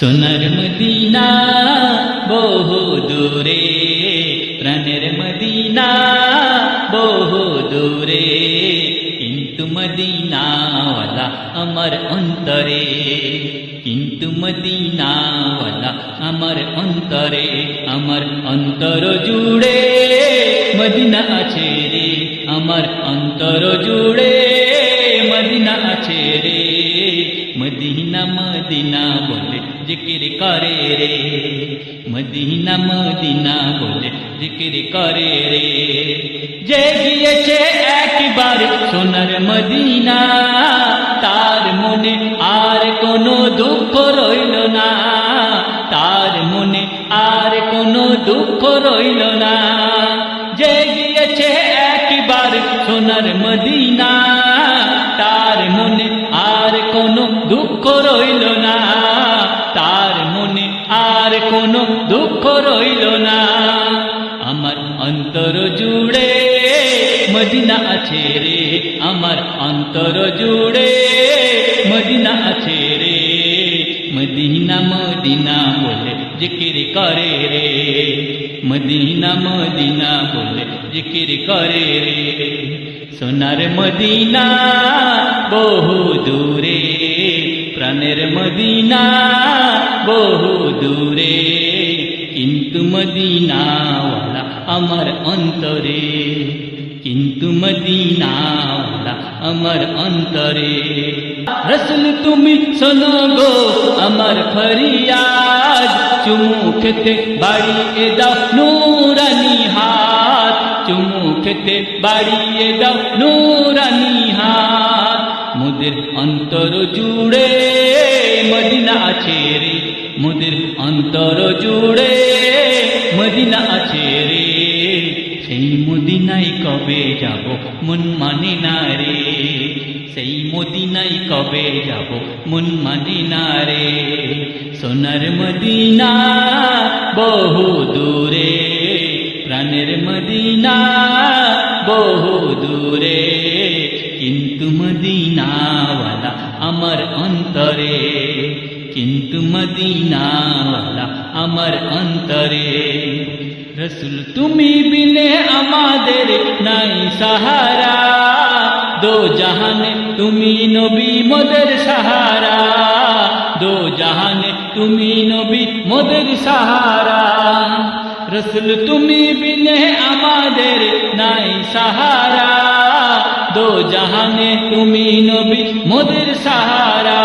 সোনার মদিনা বহু দূরে, প্রাণের মদিনা বহু দূরে, কিন্তু মদিনাওয়ালা আমার অন্তরে, কিন্তু মদিনাওয়ালা আমার অন্তরে, আমার অন্তর জুড়ে মদিনা আছে রে, আমার অন্তর জুড়ে মদিনা আছে রে। মদিনা মদিনা বলে জিকির করে রে, মদিনা মদিনা বলে জিকির করে রে। যে গিয়েছে একবার সোনার মদিনা, তার মনে আর কোনো দুঃখ রইল না, তার মনে আর কোনো দুঃখ রইল না। যে গিয়েছে একবার সোনার মদিনা, তার মনে আর কোনো দুঃখ রইল না, তার মনে আর কোনো দুঃখ রইল না। আমার অন্তর জুড়ে মদিনা আছে রে, আমার অন্তর জুড়ে মদিনা আছে রে। মদিনা মদিনা বলে জিকির করে রে, মদিনা মদিনা বলে জিকির করে রে। সোনার মদিনা বহু দূরে, প্রাণের মদিনা বহু দূরে, কিন্তু মদিনাওয়ালা আমার অন্তরে, কিন্তু মদিনাওয়ালা আমার অন্তরে। রসুল তুমি শোনো গো আমার ফরিয়াদ, চুমু খেতে বাড়িয়ে দাও নূরানি হাত, চুমু খেতে বাড়িয়ে দাও নূরানি হাত। মোদের অন্তর জুড়ে মদিনা আছে রে, মোদের অন্তর জুড়ে মদিনা আছে রে। সেই মদিনায় কবে যাব মন মানে না রে, সেই মদিনায় কবে যাব মন মানে না রে। সোনার মদিনা বহু দূরে, প্রাণের মদিনা বহু দূরে, কিন্তু মদিনাওয়ালা আমার অন্তরে, কিন্তু মদিনাওয়ালা আমার অন্তরে। রসুল তুমি বিনে আমাদের নাই সাহারা, দো জাহানে তুমি নবী মোদের সাহারা, দো জাহানে তুমি নবী মোদের সাহারা। রসুল তুমি বিনে আমাদের নাই সাহারা, দো জাহানে তুমি নবী মোদের সাহারা,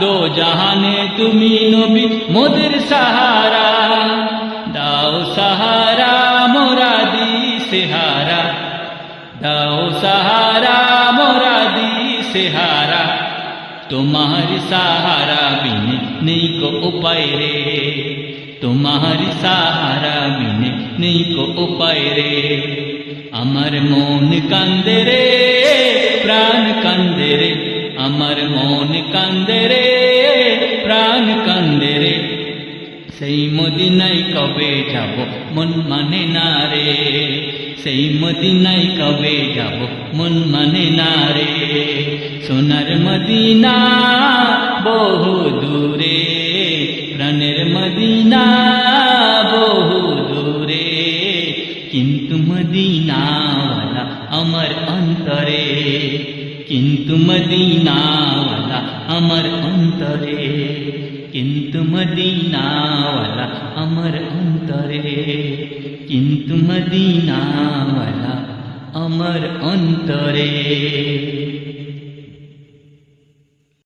দো জাহানে তুমি নবী মোদের সাহারা। দাও সাহারা মোরা দিশেহারা, দাও সাহারা মোরা দিশেহারা। তোমারি সাহারা বিনে নেই কো উপায় রে, তোমারি সাহারা বিনে নেই কো উপায় রে। আমার মন কান্দে রে, প্রাণ কান্দে রে, আমার মন কান্দে রে, প্রাণ কান্দে রে। সেই মদিনায় কবে যাব মন মানে না রে, সেই মদিনায় কবে যাব মন মানে না রে। সোনার মদিনা বহু দূরে, প্রাণের মদিনা বহু দূরে, কিন্তু মদিনাওয়ালা আমার অন্তরে, কিন্তু মদিনাওয়ালা আমার অন্তরে, কিন্তু মদিনাওয়ালা আমার অন্তরে, কিন্তু মদিনাওয়ালা আমার অন্তরে।